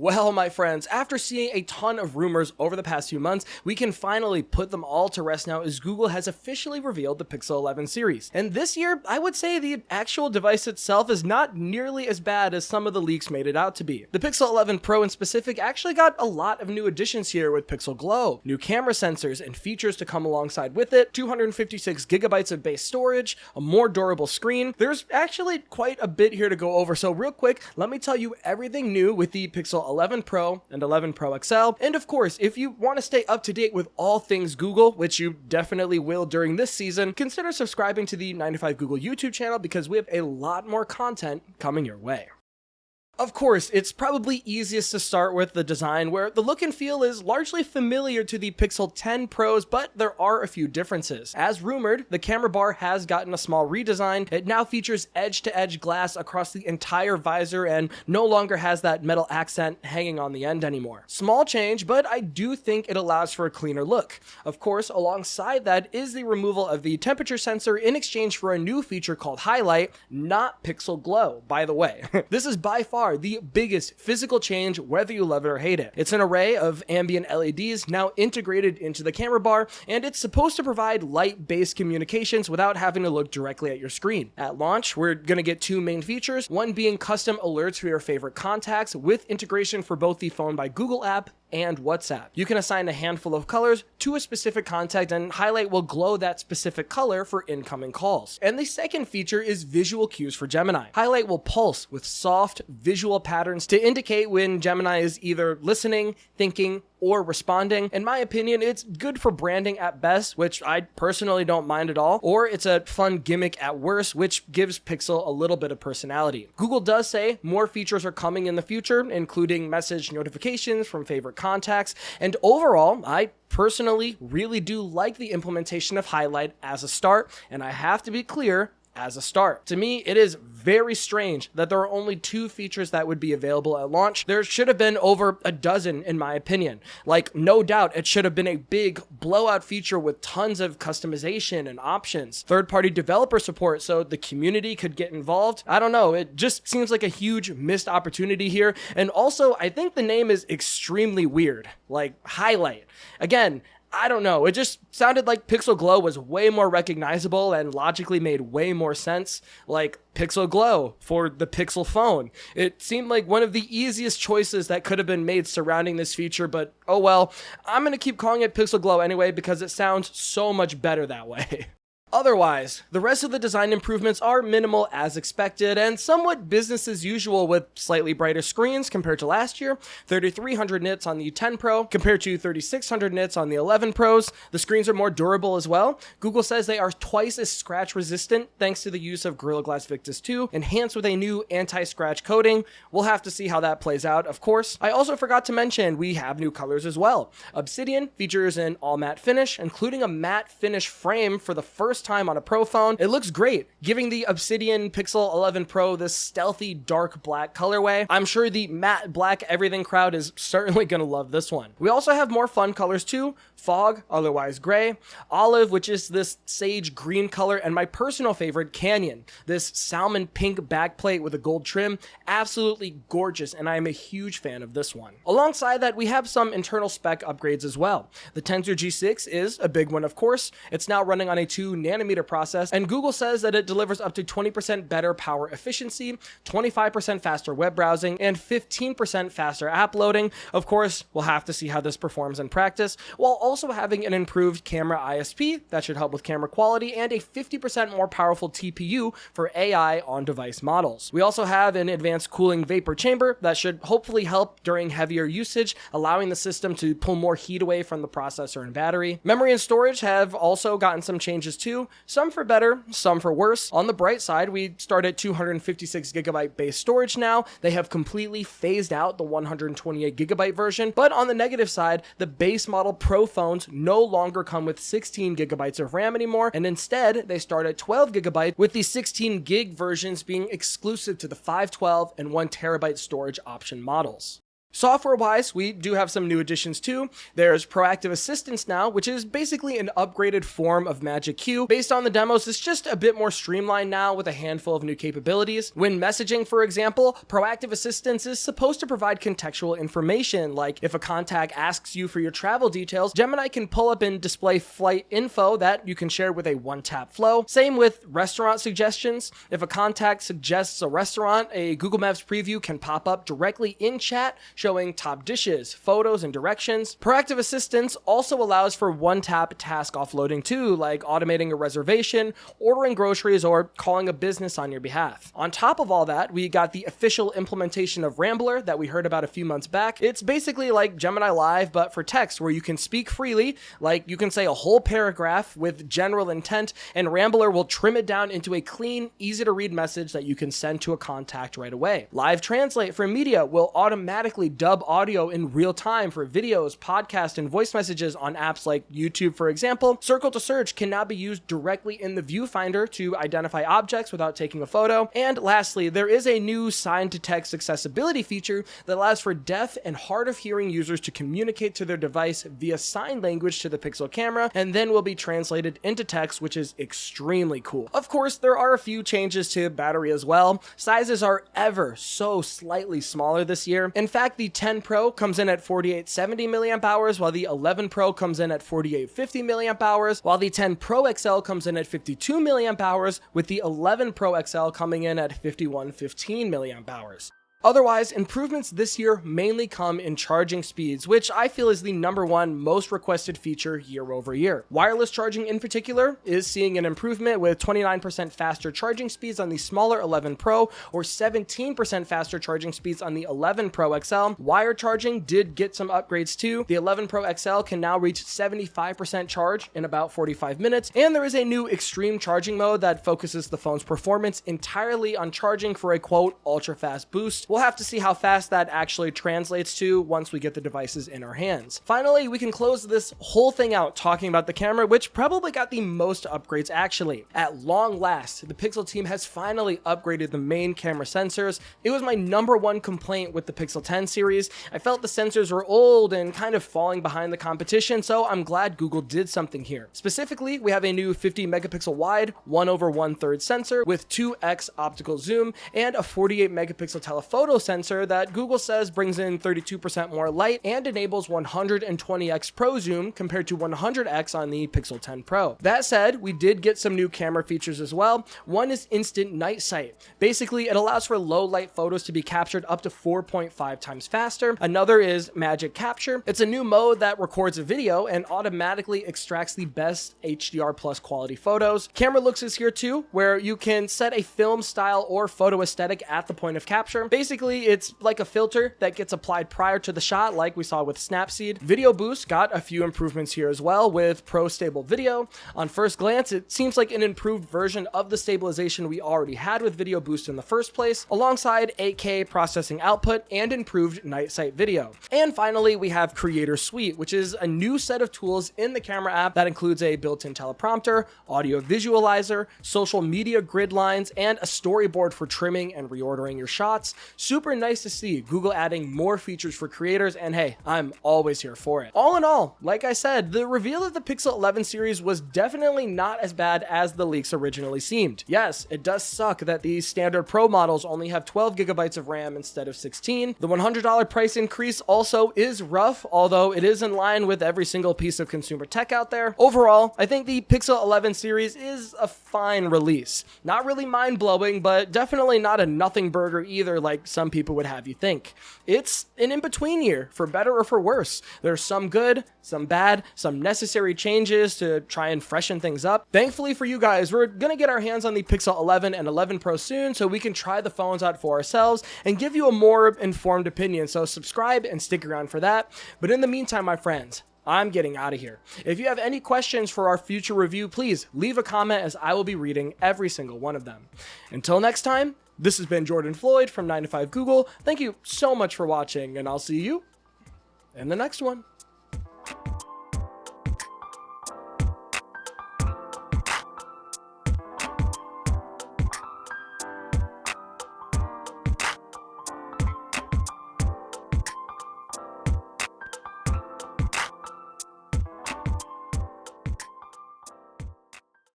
Well, my friends, after seeing a ton of rumors over the past few months, we can finally put them all to rest now as Google has officially revealed the Pixel 11 series. And this year, I would say the actual device itself is not nearly as bad as some of the leaks made it out to be. The Pixel 11 Pro in specific actually got a lot of new additions here with Pixel Glow, new camera sensors and features to come alongside with it, 256 gigabytes of base storage, a more durable screen. There's actually quite a bit here to go over, so real quick, let me tell you everything new with the Pixel 11 Pro and 11 Pro XL. And of course, if you want to stay up to date with all things Google, which you definitely will during this season, consider subscribing to the 9to5 Google YouTube channel because we have a lot more content coming your way. Of course, it's probably easiest to start with the design where the look and feel is largely familiar to the Pixel 10 Pros, but there are a few differences. As rumored, the camera bar has gotten a small redesign. It now features edge-to-edge glass across the entire visor and no longer has that metal accent hanging on the end anymore. Small change, but I do think it allows for a cleaner look. Of course, alongside that is the removal of the temperature sensor in exchange for a new feature called Highlight, not Pixel Glow, by the way. This is by far the biggest physical change, whether you love it or hate it. It's an array of ambient LEDs now integrated into the camera bar, and it's supposed to provide light-based communications without having to look directly at your screen. At launch, we're going to get two main features, one being custom alerts for your favorite contacts with integration for both the Phone by Google app and WhatsApp. You can assign a handful of colors to a specific contact and Highlight will glow that specific color for incoming calls. And the second feature is visual cues for Gemini. Highlight will pulse with soft visual patterns to indicate when Gemini is either listening, thinking, or responding. In my opinion, it's good for branding at best, which I personally don't mind at all, or it's a fun gimmick at worst, which gives Pixel a little bit of personality. Google does say more features are coming in the future, including message notifications from favorite contacts, and overall, I personally really do like the implementation of Highlight as a start, and I have to be clear, as a start. To me, it is very strange that there are only two features that would be available at launch. There should have been over a dozen, in my opinion. Like, no doubt, it should have been a big blowout feature with tons of customization and options, third-party developer support so the community could get involved. I don't know, it just seems like a huge missed opportunity here. And also, I think the name is extremely weird, like Highlight. Again, I don't know, it just sounded like Pixel Glow was way more recognizable and logically made way more sense, like Pixel Glow for the Pixel phone. It seemed like one of the easiest choices that could have been made surrounding this feature, but oh well, I'm gonna keep calling it Pixel Glow anyway because it sounds so much better that way. Otherwise, the rest of the design improvements are minimal as expected and somewhat business as usual with slightly brighter screens compared to last year, 3300 nits on the 10 Pro compared to 3600 nits on the 11 Pros. The screens are more durable as well. Google says they are twice as scratch resistant thanks to the use of Gorilla Glass Victus 2, enhanced with a new anti-scratch coating. We'll have to see how that plays out, of course. I also forgot to mention we have new colors as well. Obsidian features an all matte finish, including a matte finish frame for the first time on a Pro phone. It looks great, giving the Obsidian Pixel 11 Pro this stealthy dark black colorway. I'm sure the matte black everything crowd is certainly gonna love this one. We also have more fun colors too. Fog, otherwise gray, olive, which is this sage green color, and my personal favorite, Canyon, this salmon pink backplate with a gold trim. Absolutely gorgeous, and I am a huge fan of this one. Alongside that, we have some internal spec upgrades as well. The Tensor G6 is a big one, of course. It's now running on a 2nm process, and Google says that it delivers up to 20% better power efficiency, 25% faster web browsing, and 15% faster app loading. Of course, we'll have to see how this performs in practice, while also having an improved camera ISP that should help with camera quality and a 50% more powerful TPU for AI on-device models. We also have an advanced cooling vapor chamber that should hopefully help during heavier usage, allowing the system to pull more heat away from the processor and battery. Memory and storage have also gotten some changes too, some for better, some for worse. On the bright side, we start at 256GB base storage now. They have completely phased out the 128GB version, but on the negative side, the base model Pro phones no longer come with 16GB of RAM anymore, and instead they start at 12GB, with the 16GB versions being exclusive to the 512 and 1TB storage option models. Software-wise, we do have some new additions too. There's Proactive Assistance now, which is basically an upgraded form of Magic Q. Based on the demos, it's just a bit more streamlined now with a handful of new capabilities. When messaging, for example, Proactive Assistance is supposed to provide contextual information, like if a contact asks you for your travel details, Gemini can pull up and display flight info that you can share with a one-tap flow. Same with restaurant suggestions. If a contact suggests a restaurant, a Google Maps preview can pop up directly in chat, showing top dishes, photos, and directions. Proactive Assistance also allows for one-tap task offloading too, like automating a reservation, ordering groceries, or calling a business on your behalf. On top of all that, we got the official implementation of Rambler that we heard about a few months back. It's basically like Gemini Live, but for text, where you can speak freely, like you can say a whole paragraph with general intent, and Rambler will trim it down into a clean, easy-to-read message that you can send to a contact right away. Live Translate for media will automatically dub audio in real time for videos, podcasts, and voice messages on apps like YouTube, for example. Circle to Search can now be used directly in the viewfinder to identify objects without taking a photo. And lastly, there is a new sign-to-text accessibility feature that allows for deaf and hard-of-hearing users to communicate to their device via sign language to the Pixel camera, and then will be translated into text, which is extremely cool. Of course, there are a few changes to battery as well. Sizes are ever so slightly smaller this year. In fact, the 10 Pro comes in at 4870 milliamp hours, while the 11 Pro comes in at 4850 milliamp hours, while the 10 Pro XL comes in at 52 milliamp hours, with the 11 Pro XL coming in at 5115 milliamp hours. Otherwise, improvements this year mainly come in charging speeds, which I feel is the #1 most requested feature year over year. Wireless charging in particular is seeing an improvement with 29% faster charging speeds on the smaller 11 Pro or 17% faster charging speeds on the 11 Pro XL. Wire charging did get some upgrades too. The 11 Pro XL can now reach 75% charge in about 45 minutes, and there is a new extreme charging mode that focuses the phone's performance entirely on charging for a quote ultra fast boost. We'll have to see how fast that actually translates to once we get the devices in our hands. Finally, we can close this whole thing out talking about the camera, which probably got the most upgrades actually. At long last, the Pixel team has finally upgraded the main camera sensors. It was my #1 complaint with the Pixel 10 series. I felt the sensors were old and kind of falling behind the competition, so I'm glad Google did something here. Specifically, we have a new 50 megapixel wide, 1/1/3 sensor with 2x optical zoom and a 48 megapixel telephoto sensor that Google says brings in 32% more light and enables 120x Pro zoom compared to 100x on the Pixel 10 Pro. That said, we did get some new camera features as well. One is Instant Night Sight. Basically, it allows for low light photos to be captured up to 4.5 times faster. Another is Magic Capture. It's a new mode that records a video and automatically extracts the best HDR plus quality photos. Camera Looks is here too, where you can set a film style or photo aesthetic at the point of capture. Basically, it's like a filter that gets applied prior to the shot, like we saw with Snapseed. Video Boost got a few improvements here as well with Pro Stable Video. On first glance, it seems like an improved version of the stabilization we already had with Video Boost in the first place, alongside 8K processing output and improved night sight video. And finally, we have Creator Suite, which is a new set of tools in the camera app that includes a built-in teleprompter, audio visualizer, social media grid lines, and a storyboard for trimming and reordering your shots. Super nice to see Google adding more features for creators, and hey, I'm always here for it. All in all, like I said, the reveal of the Pixel 11 series was definitely not as bad as the leaks originally seemed. Yes, it does suck that these standard Pro models only have 12 gigabytes of RAM instead of 16. The $100 price increase also is rough, although it is in line with every single piece of consumer tech out there. Overall, I think the Pixel 11 series is a fine release. Not really mind-blowing, but definitely not a nothing burger either like some people would have you think. It's an in-between year, for better or for worse. There's some good, some bad, some necessary changes to try and freshen things up. Thankfully for you guys, we're gonna get our hands on the Pixel 11 and 11 Pro soon so we can try the phones out for ourselves and give you a more informed opinion. So subscribe and stick around for that. But in the meantime, my friends, I'm getting out of here. If you have any questions for our future review, please leave a comment as I will be reading every single one of them. Until next time, this has been Jordan Floyd from 9to5 Google. Thank you so much for watching, and I'll see you in the next one.